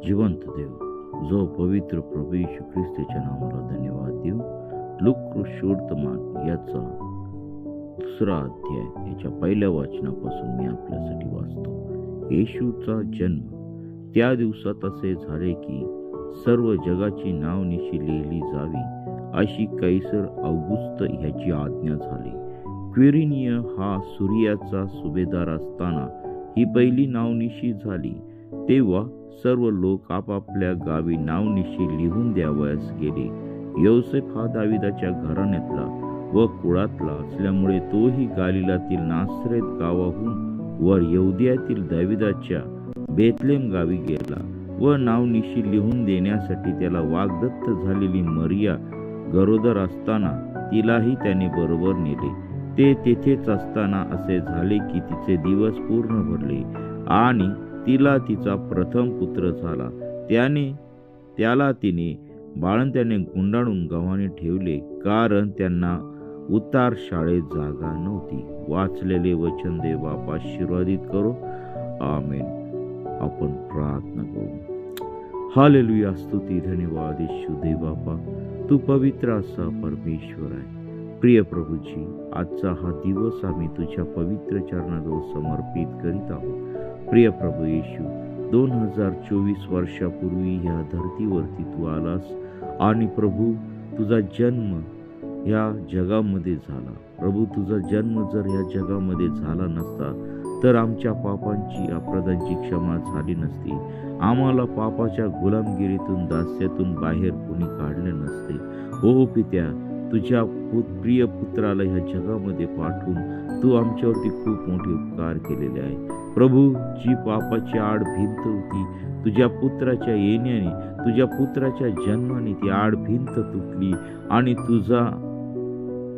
जिवंत देव, जो पवित्र प्रभू येशू ख्रिस्ताच्या नावाला धन्यवाद देऊ. लूकऋषोर्तमान याचा 2रा अध्याय याच्या पहिल्या वाचनापासून मी आपल्यासाठी वाचतो. येशूचा जन्म. त्या दिवसात असे झाले की सर्व जगाची नावनिशी लिहिली जावी अशी कैसर औगुस्त ह्याची आज्ञा झाली. क्विरिनिय हा सूर्याचा सुभेदार असताना ही पहिली नावनिशी झाली. तेव्हा सर्व लोक आपापल्या गावी नावनिशी लिहून द्यावयास गेले. योसेफ हा दाविदाच्या घराण्यातला व कुळातला असल्यामुळे तोही गालिलातील नासरेत गावाहून वर यहुदियातील दाविदाच्या बेथलेम गावी गेला व नावनिशी लिहून देण्यासाठी त्याला वाग्दत्त झालेली मरिया गरोदर असताना तिलाही त्याने बरोबर नेले. ते तेथेच असताना असे झाले की तिचे दिवस पूर्ण भरले आणि तिला तिचा प्रथम पुत्र झाला. त्याला तिने बाळंत्याने गुंडाळून गव्हाणे ठेवले, कारण त्यांना उतार शाळेत जागा नव्हती. वाचलेले वचन देव बाप आशीर्वादित करो. आमेन. आपण प्रार्थना करू. हालेलुया. स्तुती धन्यवाद येशू देव बापा, तू पवित्र असा परमेश्वर आहे. प्रिय प्रभूजी, आजचा हा दिवस आम्ही तुझ्या पवित्र चरणाजवळ समर्पित करीत आहोत. प्रिय प्रभू येशू, 2024 वर्षापूर्वी ह्या धरतीवरती तू आलास आणि प्रभू तुझा जन्म या जगामध्ये झाला. प्रभू तुझा जन्म जर या जगामध्ये झाला नसता तर आमच्या पापांची अपराधांची क्षमा झाली नसती. आम्हाला पापाच्या गुलामगिरीतून दास्यातून बाहेर कोणी काढले नसते. हो पित्या, तुझ्या प्रिय पुत्राला ह्या जगामध्ये पाठवून तू आमच्यावरती खूप मोठे उपकार केलेले आहे. प्रभू, जी पापाची आड भिंत होती, तुझ्या पुत्राच्या येण्याने, तुझ्या पुत्राच्या जन्माने ती आड भिंत तुटली आणि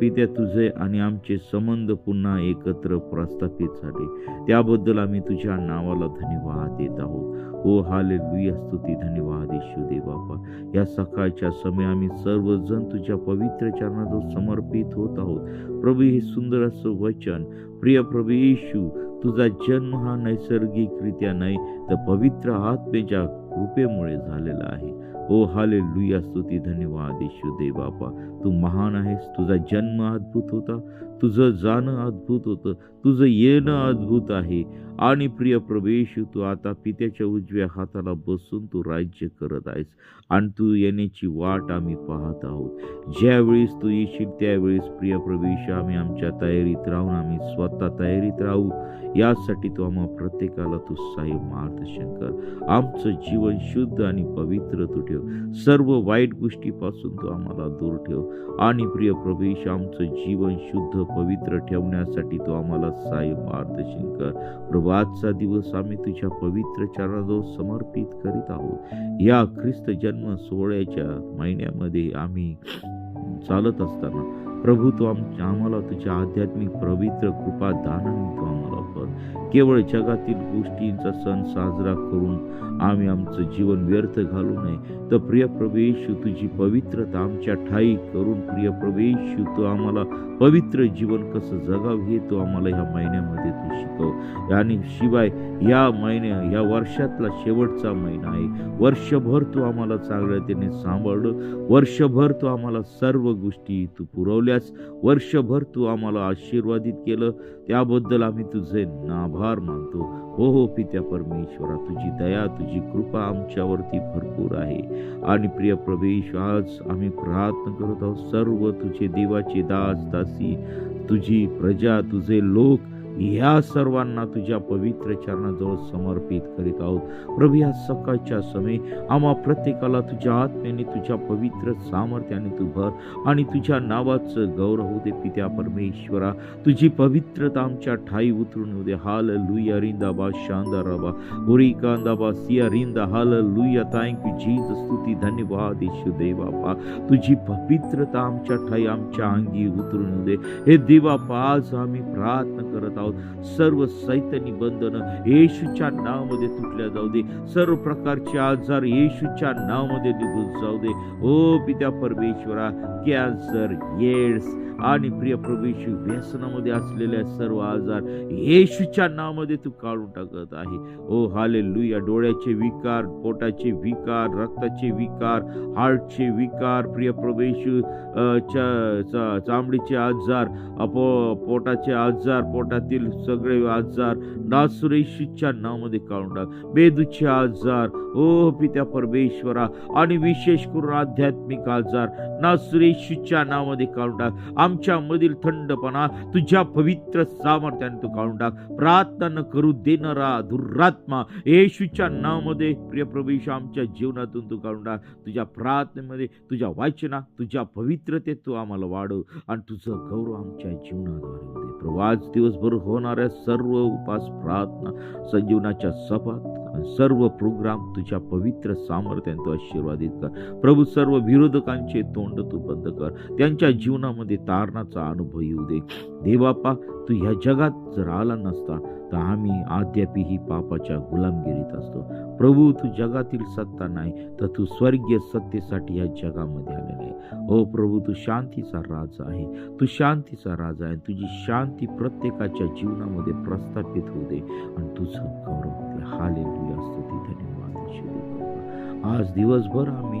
पित्या तुझे आणि आमचे संबंध पुन्हा एकत्र प्रस्थापित झाले. त्याबद्दल आम्ही तुझ्या नावाला धन्यवाद देत आहोत. ओ हालेलुया. स्तुती धन्यवाद येशू देव बापा. या सकाळच्या समय आम्ही सर्वजण तुझ्या पवित्र चरणाजवळ समर्पित होत आहोत. प्रभू, हे सुंदर असं वचन, प्रिय प्रभू येशू, तुझा जन्म हा नैसर्गिकरित्या नाही तर पवित्र आत्मेच्या कृपेमुळे झालेला आहे. ओ हालेलुया. स्तुती धन्यवाद येशू देव बापा. तू महान आहेस. तुझा जन्म अद्भुत होता, तुझं जाणं अद्भुत होतं, तुझं येणं अद्भुत आहे. आणि प्रिय प्रभू येशू, तू आता पित्याच्या उजव्या हाताला बसून तू राज्य करत आहेस आणि तू येण्याची वाट आम्ही पाहत आहोत. ज्यावेळेस तू येशील त्यावेळेस प्रिय प्रभू येशू, आम्ही आमच्या तयारीत राहून आम्ही स्वतः तयारीत राहू. यासाठी तू आम्हा प्रत्येकाला तू सहाय्य मार्गदर्शन कर. आमचं जीवन शुद्ध आणि पवित्र तू ठेव. सर्व वाईट गोष्टीपासून तू आम्हाला दूर ठेव. आणि प्रिय प्रभू येशू, आमचं जीवन शुद्ध पवित्र ठेवण्यासाठी तू आम्हाला सहाय्य मार्गदर्शन कर. प्रभू, आजचा दिवस आम्ही तुझ्या पवित्र चरणाजवळ समर्पित करीत आहोत. या ख्रिस्त जन्म सोहळ्याच्या महिन्यामध्ये आम्ही चालत असताना प्रभू, तू आम्हाला तुझ्या आध्यात्मिक पवित्र कृपा दानाने तू आम्हाला कर. केवळ जगातील गोष्टींचा सण साजरा करून आम्ही आमचं जीवन व्यर्थ घालू नये, तर प्रिय प्रभू येशू, तुझी पवित्रता आमच्या ठाई करून प्रिय प्रभू येशू, तू आम्हाला पवित्र जीवन कसं जगावं हे तू आम्हाला ह्या महिन्यामध्ये तू शिकव. आणि शिवाय या वर्षातला शेवटचा महिना आहे. वर्षभर तू आम्हाला चांगल्याने सांभाळलं. वर्षभर तू आम्हाला सर्व गोष्टी तू पुरवल्यास. वर्षभर तू आम्हाला आशीर्वादित केलं. त्याबद्दल आम्ही तुझे आभार मानतो. हो पित्या परमेश्वरा, तुझी दया, तुझी कृपा आमच्यावरती भरपूर आहे. आणि प्रिय प्रभू येशू, आज आम्ही प्रार्थना करत आहोत, सर्व तुझे देवाचे दास दासी, तुझी प्रजा, तुझे लोक, ह्या सर्वांना तुझ्या पवित्र चरणाजवळ समर्पित करीत आहोत. प्रभू, या सकाळच्या समय आम्हा प्रत्येकाला तुझ्या आत्म्याने, तुझ्या पवित्र सामर्थ्याने तू भर आणि तुझ्या नावाचं गौरव होऊ दे. पित्या परमेश्वरा, तुझी पवित्रता आमच्या ठाई उतरून येऊ दे. हालेलुया. रिंदाबा शांदाराबा उरी कांदाबा सिया रिंदा. हालेलुया. Thank you Jesus. स्तुती धन्यवाद येशू देव बापा. तुझी पवित्रता आमच्या ठाई, आमच्या अंगी उतरून येऊ दे. हे देव बापा, आज आम्ही प्रार्थना करत आहोत, सर्व सैतानी बंधनं येशूच्या नावामध्ये तुटल्या जाऊ दे. सर्व प्रकारचे आजार येशूच्या नावामध्ये निघून जाऊ दे. ओ पित्या परमेश्वरा, कॅन्सर, एड्स, आणि प्रिय प्रभू येशू व्यसनामध्ये असलेल्या सर्व आजार येशूच्या नावामध्ये तू काढून टाकत आहे. ओ हालेलुया. डोळ्याचे विकार, पोटाचे विकार, रक्ताचे विकार, हार्टचे विकार, प्रिय प्रभू येशू चामडीचे आजार, पोटाचे आजार, पोटातील सगळे आजार नासुर येशूच्या नावामध्ये काढून टाक. मेंदूचे आजार ओ पित्या परमेश्वरा आणि विशेष करून आध्यात्मिक आजार नासुर येशूच्या नावामध्ये काढून टाक. आमच्या मधील थंडपणा तुझ्या पवित्र सामर्थ्याने तू काढून टाक. प्रार्थना न करू देणारा दुरात्मा येशूच्या नावामध्ये प्रिय प्रभू येशू आमच्या जीवनातून तू काढून टाक. तुझ्या प्रार्थनेमध्ये, तुझ्या वाचना, तुझ्या पवित्रतेत तू आम्हाला वाढव आणि तुझं गौरव आमच्या जीवनाद्वारे होते. प्रभू आज दिवसभर होणाऱ्या सर्व उपास, प्रार्थना, संजीवनाच्या सभा, सर्व प्रोग्राम तुझ्या पवित्र सामर्थ्याने तू आशीर्वादित कर. प्रभू सर्व विरोधकांचे तोंड तू बंद कर. त्यांच्या जीवनामध्ये तारणाचा अनुभव येऊ दे. देवापा तू ह्या जगात जर आला नसता तर आम्ही अद्यापही पापाच्या गुलामगिरीत असतो. प्रभू तू जगातील सत्ता नाही तर तू स्वर्गीय सत्तेसाठी या जगामध्ये आलेला आहे. ओ प्रभू तू शांतीचा राजा आहे. तू शांतीचा राजा आहे. तुझी शांती प्रत्येकाच्या जीवनामध्ये प्रस्थापित होऊ दे आणि तुझं गौरव होते. हालेलुया. स्तुती धन्यवाद येशू. आज दिवसभर आम्ही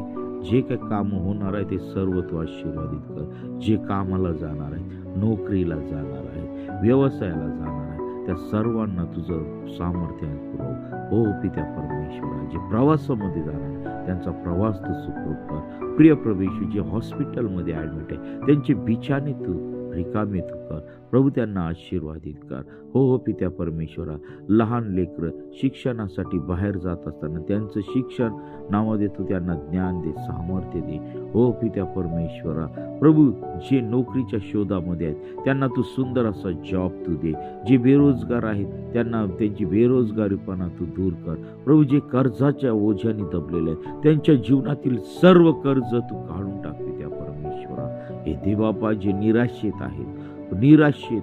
जे काही काम होणार आहे ते सर्व तू आशीर्वादित कर. जे कामाला जाणार आहे, नोकरीला जाणार आहे, व्यवसायाला जाणार आहे, त्या सर्वांना तुझं सामर्थ्य पुरव. हो पित्या परमेश्वरा. जे प्रवासामध्ये जाणार त्यांचा प्रवास तू सुखरूप कर. प्रिय प्रभू येशू जे हॉस्पिटलमध्ये ॲडमिट आहे त्यांचे बिछाने तू रिकामे तू कर. प्रभू त्यांना आशीर्वादित कर. हो पित्या परमेश्वरा. लहान लेकरं शिक्षणासाठी बाहेर जात असताना त्यांचं शिक्षण नावामध्ये तू त्यांना ज्ञान दे, सामर्थ्य दे. हो पित्या परमेश्वरा. प्रभू जे नोकरीच्या शोधामध्ये आहेत त्यांना तू सुंदर असा जॉब तू दे. जे बेरोजगार आहेत त्यांना त्यांची बेरोजगारीपणा तू दूर कर. प्रभू जे कर्जाच्या ओझ्याने दबलेले आहेत त्यांच्या जीवनातील सर्व कर्ज तू काढून टाक पित्या परमेश्वरा. हे देवापा जे निराशेत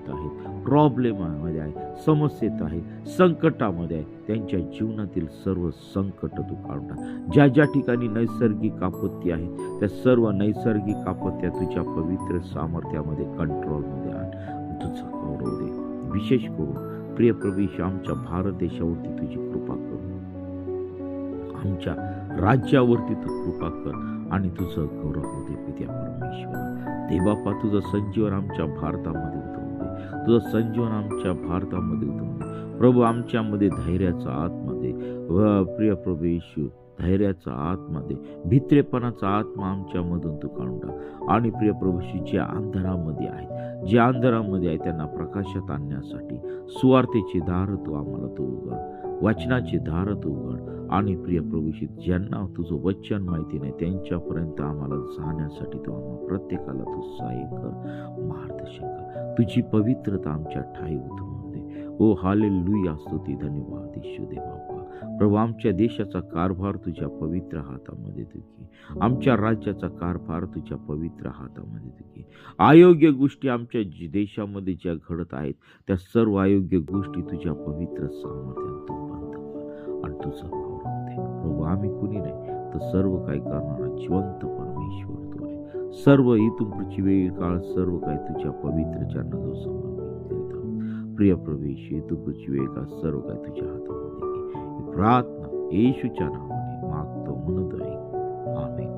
आहेत, प्रॉब्लेममध्ये आहे, समस्येत आहे, संकटामध्ये आहे, त्यांच्या जीवनातील सर्व संकट तू काढून टाक. ज्या ज्या ठिकाणी नैसर्गिक आपत्ती आहेत त्या सर्व नैसर्गिक आपत्त्या तुझ्या पवित्र सामर्थ्यामध्ये, कंट्रोलमध्ये आण. तुझं गौरव दे. विशेष करून प्रिय प्रभू येशू आमच्या भारत देशावरती तुझी कृपा कर. आमच्या राज्यावरती तू कृपा कर आणि तुझं गौरव होते पित्या परमेश्वर. देवापा तुझं संजीवन आमच्या भारतामध्ये उतरवून दे. तुझं संजीवन आमच्या भारतामध्ये उतरवून दे. प्रभू आमच्यामध्ये धैर्याचा आत्मा दे. प्रिय प्रभू येशू धैर्याचा आत्मा दे. भित्रेपणाचा आत्मा आमच्यामधून तू काढून टाक. आणि प्रिय प्रभू येशू जे अंधारामध्ये आहेत त्यांना प्रकाशात आणण्यासाठी सुवार्तेची दार तू आम्हाला तू उघड. वचनाची दार तू उघड. आणि प्रिय प्रभू येशू ज्यांना तुझं वचन माहिती नाही त्यांच्यापर्यंत आम्हाला जाण्यासाठी तू आम्हाला प्रत्येकाला तू सहाय्य कर, मार्गदर्शन कर. तुझी पवित्रता आमच्या ठाई उतरवून दे. ओ हालेलुया. स्तुती धन्यवाद येशू देवा. प्रभू आमच्या देशाचा कारभार तुझ्या पवित्र हातामध्ये तू घे. आमच्या राज्याचा कारभार तुझ्या पवित्र हातामध्ये तू घे. अयोग्य गोष्टी आमच्या देशामध्ये ज्या घडत आहेत त्या सर्व अयोग्य गोष्टी तुझ्या पवित्र सामर्थ्याने तू बंद कर आणि तुझं गौरव दे. प्रभू आम्ही कुणी नाही तर सर्व काही करणारा जिवंत परमेश्वर तू आहे. सर्व इथून पुढची वेळ काळ सर्व काही तुझ्या पवित्र चरणाजवळ समर्पित करीत आहोत. प्रिय प्रभू येशू इथून पुढची वेळ काळ सर्व काही तुझ्या हातामध्ये घे. प्रार्थना येशूच्या नावाने मागतो म्हणत आहे. आमेन.